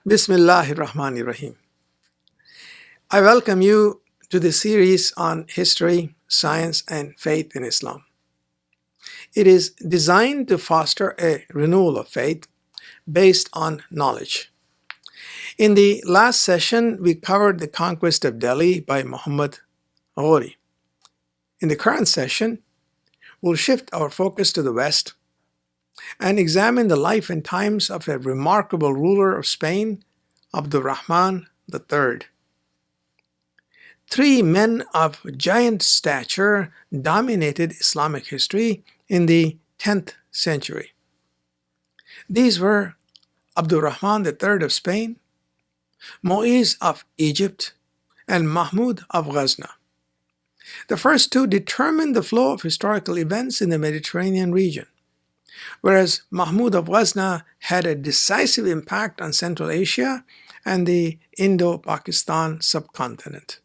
Bismillahir Rahmanir Rahim. I welcome you to the series on history, science, and faith in Islam. It is designed to foster a renewal of faith based on knowledge. In the last session, we covered the conquest of Delhi by Muhammad Ghori. In the current session, we'll shift our focus to the West and examine the life and times of a remarkable ruler of Spain, Abdurrahman III. Three men of giant stature dominated Islamic history in the 10th century. These were Abdurrahman III of Spain, Mu'iz of Egypt, and Mahmud of Ghazna. The first two determined the flow of historical events in the Mediterranean region, whereas Mahmud of Ghazna had a decisive impact on Central Asia and the Indo-Pakistan subcontinent.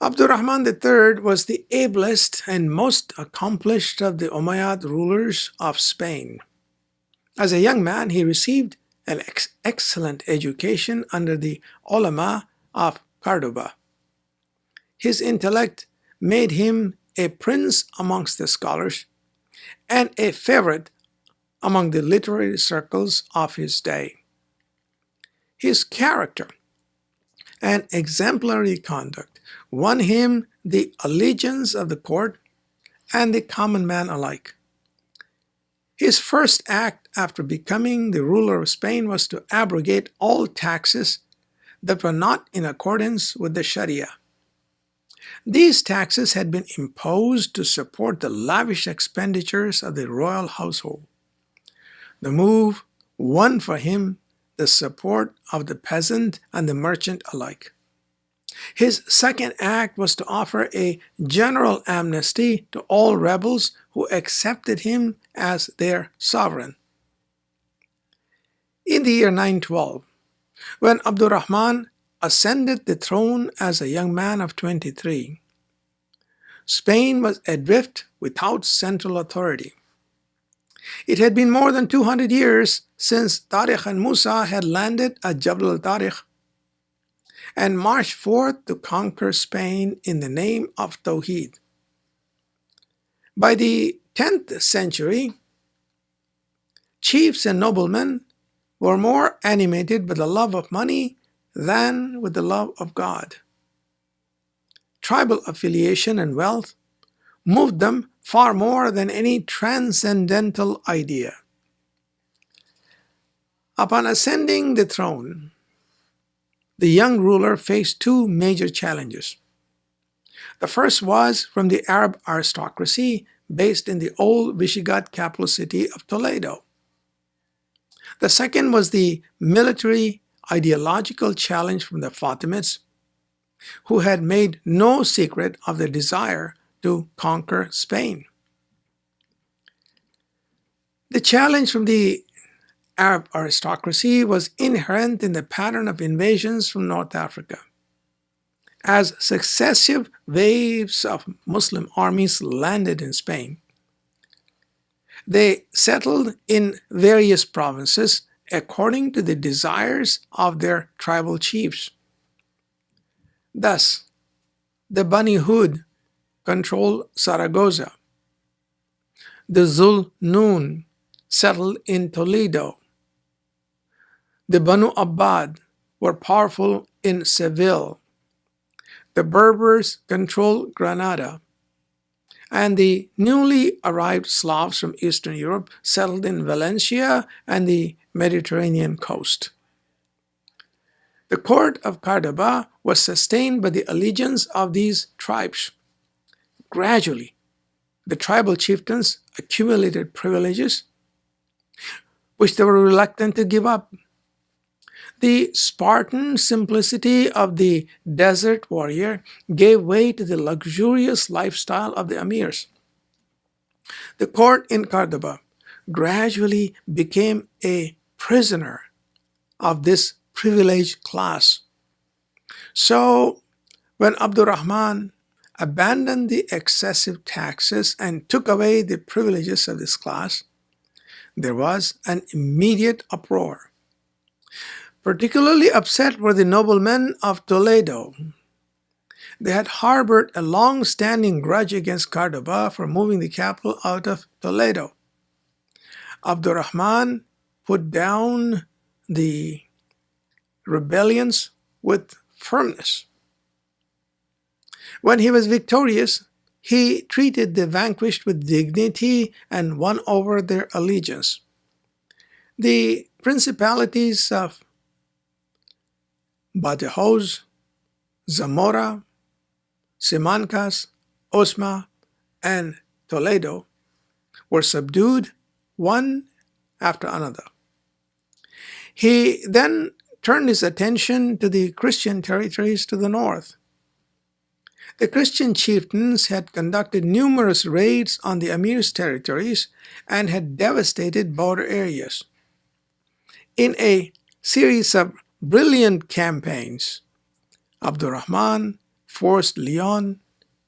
Abdurrahman III was the ablest and most accomplished of the Umayyad rulers of Spain. As a young man, he received an excellent education under the ulama of Cordoba. His intellect made him a prince amongst the scholars and a favorite among the literary circles of his day. His character and exemplary conduct won him the allegiance of the court and the common man alike. His first act after becoming the ruler of Spain was to abrogate all taxes that were not in accordance with the Sharia. These taxes had been imposed to support the lavish expenditures of the royal household. The move won for him the support of the peasant and the merchant alike. His second act was to offer a general amnesty to all rebels who accepted him as their sovereign. In the year 912, when Abdurrahman ascended the throne as a young man of 23, Spain was adrift without central authority. It had been more than 200 years since Tariq and Musa had landed at Jabal al-Tariq and marched forth to conquer Spain in the name of Tawheed. By the 10th century, chiefs and noblemen were more animated by the love of money than with the love of God. Tribal affiliation and wealth moved them far more than any transcendental idea. Upon ascending the throne, the young ruler faced two major challenges. The first was from the Arab aristocracy based in the old Visigoth capital city of Toledo. The second was the military ideological challenge from the Fatimids, who had made no secret of their desire to conquer Spain. The challenge from the Arab aristocracy was inherent in the pattern of invasions from North Africa. As successive waves of Muslim armies landed in Spain, they settled in various provinces according to the desires of their tribal chiefs. Thus, the Bani Hud controlled Zaragoza. The Zul Nun settled in Toledo. The Banu Abbad were powerful in Seville. The Berbers controlled Granada. And the newly arrived Slavs from Eastern Europe settled in Valencia and the Mediterranean coast. The court of Cordoba was sustained by the allegiance of these tribes. Gradually, the tribal chieftains accumulated privileges which they were reluctant to give up. The Spartan simplicity of the desert warrior gave way to the luxurious lifestyle of the emirs. The court in Cordoba gradually became a prisoner of this privileged class. So, when Abdurrahman abandoned the excessive taxes and took away the privileges of this class, there was an immediate uproar. Particularly upset were the noblemen of Toledo. They had harbored a long-standing grudge against Cordoba for moving the capital out of Toledo. Abdurrahman put down the rebellions with firmness. When he was victorious, he treated the vanquished with dignity and won over their allegiance. The principalities of Badajoz, Zamora, Simancas, Osma, and Toledo were subdued one after another. He then turned his attention to the Christian territories to the north. The Christian chieftains had conducted numerous raids on the Emir's territories and had devastated border areas. In a series of brilliant campaigns, Abdurrahman forced Leon,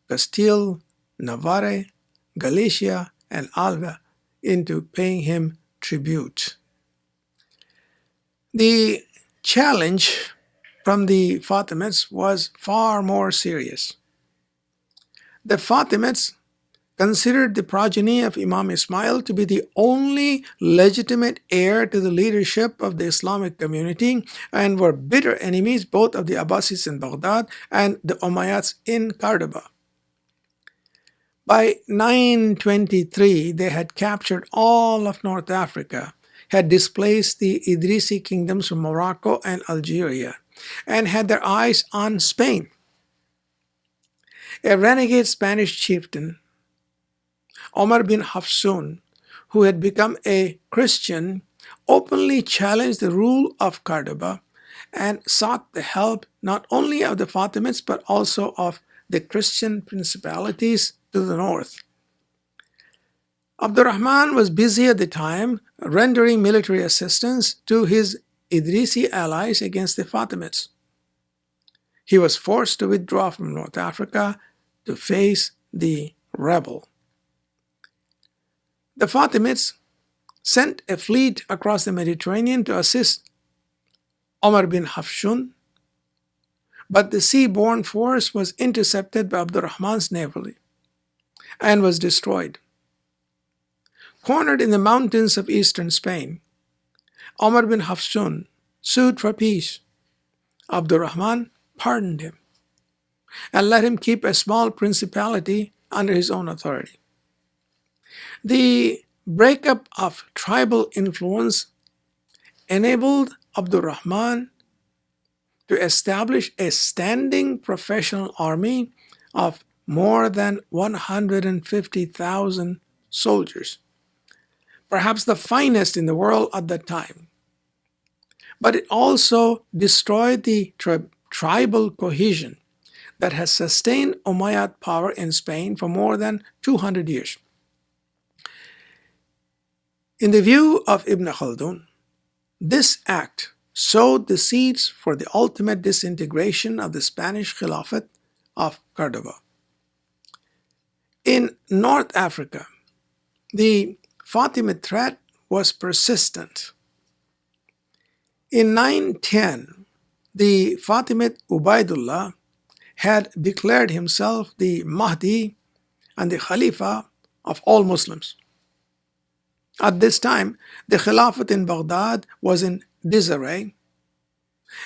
Castile, Navarre, Galicia, and Alva into paying him tribute. The challenge from the Fatimids was far more serious. The Fatimids considered the progeny of Imam Ismail to be the only legitimate heir to the leadership of the Islamic community and were bitter enemies both of the Abbasids in Baghdad and the Umayyads in Cordoba. By 923, they had captured all of North Africa, had displaced the Idrisi kingdoms from Morocco and Algeria, and had their eyes on Spain. A renegade Spanish chieftain, Omar bin Hafsun, who had become a Christian, openly challenged the rule of Cordoba and sought the help not only of the Fatimids but also of the Christian principalities to the north. Abdurrahman was busy at the time rendering military assistance to his Idrisi allies against the Fatimids. He was forced to withdraw from North Africa to face the rebel. The Fatimids sent a fleet across the Mediterranean to assist Omar bin Hafsun, but the sea-borne force was intercepted by Abdurrahman's navy and was destroyed. Cornered in the mountains of eastern Spain, Omar bin Hafsun sued for peace. Abdurrahman pardoned him and let him keep a small principality under his own authority. The breakup of tribal influence enabled Abdurrahman to establish a standing professional army of more than 150,000 soldiers, perhaps the finest in the world at that time. But it also destroyed the tribal cohesion that has sustained Umayyad power in Spain for more than 200 years. In the view of Ibn Khaldun, this act sowed the seeds for the ultimate disintegration of the Spanish Khilafat of Cordoba. In North Africa, the Fatimid threat was persistent. In 910, the Fatimid Ubaidullah had declared himself the Mahdi and the Khalifa of all Muslims. At this time, the Khilafat in Baghdad was in disarray,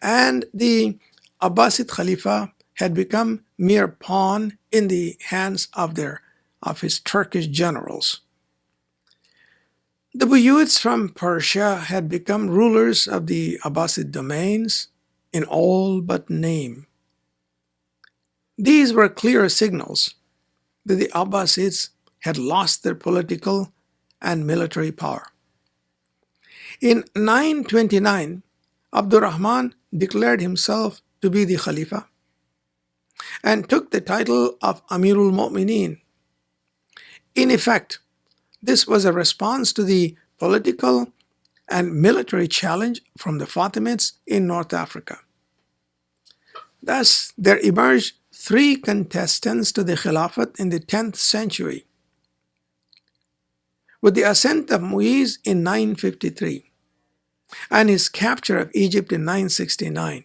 and the Abbasid Khalifa had become mere pawn in the hands of his Turkish generals. The Buyuds from Persia had become rulers of the Abbasid domains in all but name. These were clear signals that the Abbasids had lost their political and military power. In 929, Abdurrahman declared himself to be the Khalifa and took the title of Amirul Mu'mineen. In effect, this was a response to the political and military challenge from the Fatimids in North Africa. Thus, there emerged three contestants to the Khilafat in the 10th century. With the ascent of Muiz in 953, and his capture of Egypt in 969,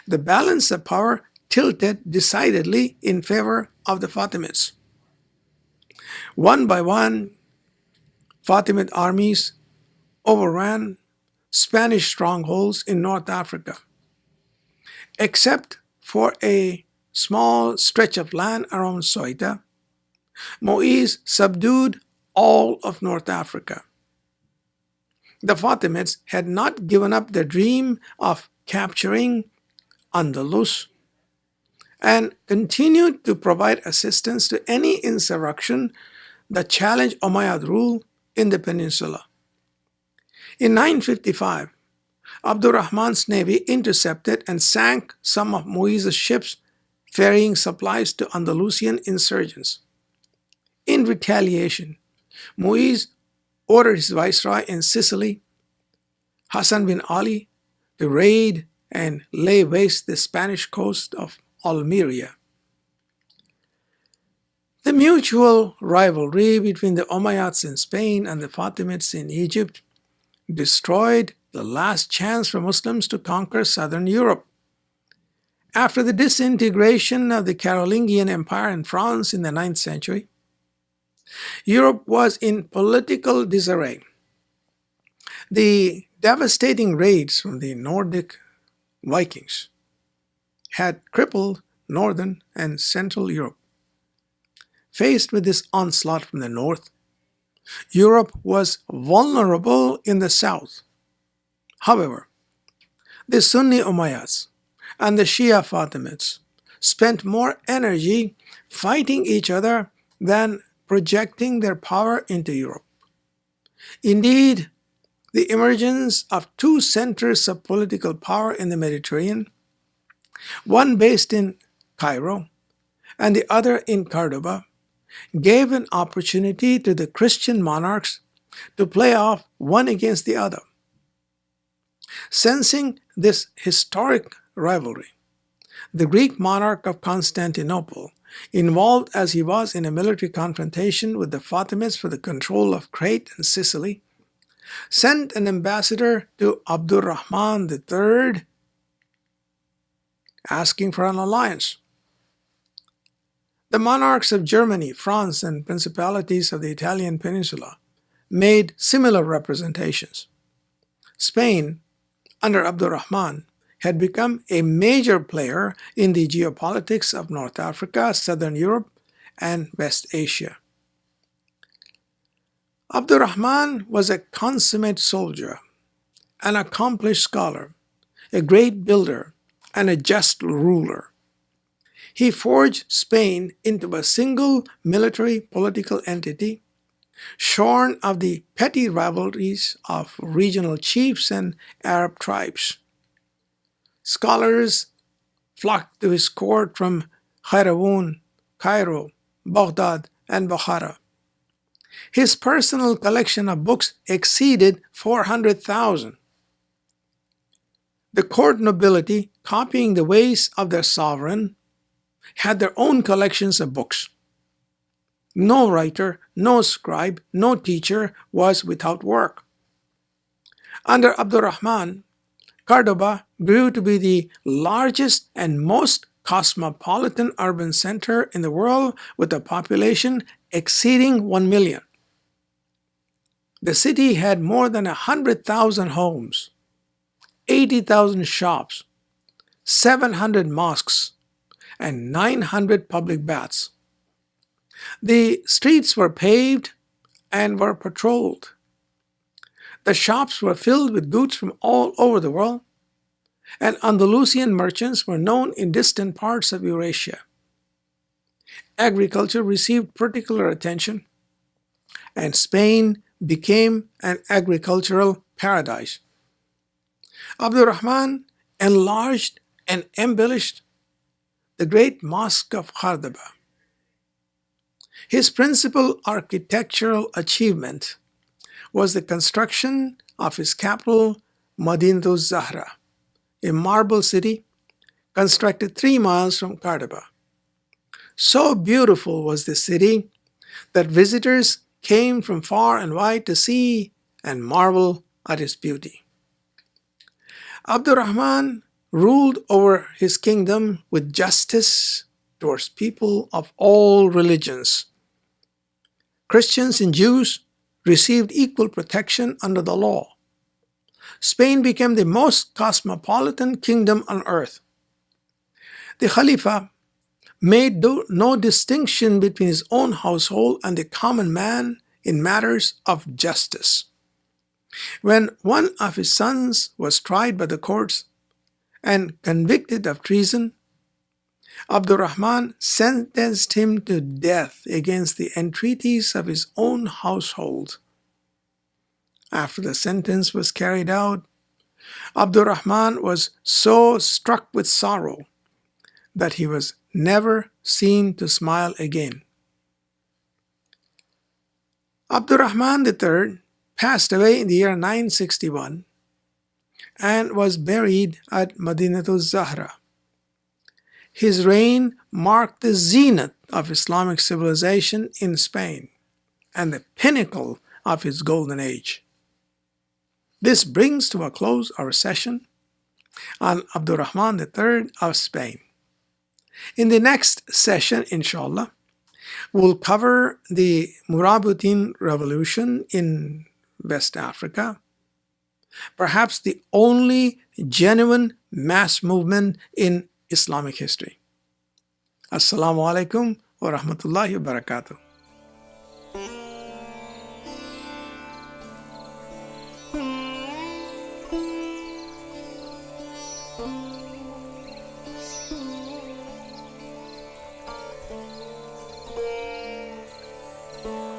the balance of power tilted decidedly in favor of the Fatimids. One by one, Fatimid armies overran Spanish strongholds in North Africa, except for a small stretch of land around Ceuta. Mu'iz subdued all of North Africa. The Fatimids had not given up their dream of capturing Andalus and continued to provide assistance to any insurrection that challenged Umayyad rule in the peninsula. In 955, Abdurrahman's navy intercepted and sank some of Mu'iz's ships ferrying supplies to Andalusian insurgents. In retaliation, Mu'iz ordered his viceroy in Sicily, Hassan bin Ali, to raid and lay waste the Spanish coast of Almeria. The mutual rivalry between the Umayyads in Spain and the Fatimids in Egypt destroyed the last chance for Muslims to conquer southern Europe. After the disintegration of the Carolingian Empire in France in the 9th century, Europe was in political disarray. The devastating raids from the Nordic Vikings had crippled northern and central Europe. Faced with this onslaught from the north, Europe was vulnerable in the south. However, the Sunni Umayyads and the Shia Fatimids spent more energy fighting each other than projecting their power into Europe. Indeed, the emergence of two centers of political power in the Mediterranean, one based in Cairo and the other in Cordoba, gave an opportunity to the Christian monarchs to play off one against the other. Sensing this historic rivalry, the Greek monarch of Constantinople, involved as he was in a military confrontation with the Fatimids for the control of Crete and Sicily, sent an ambassador to Abdurrahman III asking for an alliance. The monarchs of Germany, France, and principalities of the Italian peninsula made similar representations. Spain, under Abdurrahman, had become a major player in the geopolitics of North Africa, Southern Europe, and West Asia. Abdurrahman was a consummate soldier, an accomplished scholar, a great builder, and a just ruler. He forged Spain into a single military political entity, shorn of the petty rivalries of regional chiefs and Arab tribes. Scholars flocked to his court from Qayrawun, Cairo, Baghdad, and Bukhara. His personal collection of books exceeded 400,000. The court nobility, copying the ways of their sovereign, had their own collections of books. No writer, no scribe, no teacher was without work. Under Abdurrahman, Cordoba grew to be the largest and most cosmopolitan urban center in the world, with a population exceeding 1 million. The city had more than 100,000 homes, 80,000 shops, 700 mosques, and 900 public baths. The streets were paved and were patrolled. The shops were filled with goods from all over the world, and Andalusian merchants were known in distant parts of Eurasia. Agriculture received particular attention, and Spain became an agricultural paradise. Abdurrahman enlarged and embellished the great Mosque of Cordoba. His principal architectural achievement was the construction of his capital, Madinatu Zahra, a marble city constructed 3 miles from Cordoba. So beautiful was this city that visitors came from far and wide to see and marvel at its beauty. Abdurrahman ruled over his kingdom with justice towards people of all religions. Christians and Jews received equal protection under the law. Spain became the most cosmopolitan kingdom on earth. The Khalifa made no distinction between his own household and the common man in matters of justice. When one of his sons was tried by the courts and convicted of treason, Abdurrahman sentenced him to death against the entreaties of his own household. After the sentence was carried out, Abdurrahman was so struck with sorrow that he was never seen to smile again. Abdurrahman III passed away in the year 961 and was buried at Madinatul Zahra. His reign marked the zenith of Islamic civilization in Spain and the pinnacle of its golden age. This brings to a close our session on Abdurrahman III of Spain. In the next session, inshallah, we'll cover the Murabitin Revolution in West Africa, perhaps the only genuine mass movement in Islamic history. Assalamu alaikum wa rahmatullahi wa barakatuh. Thank you.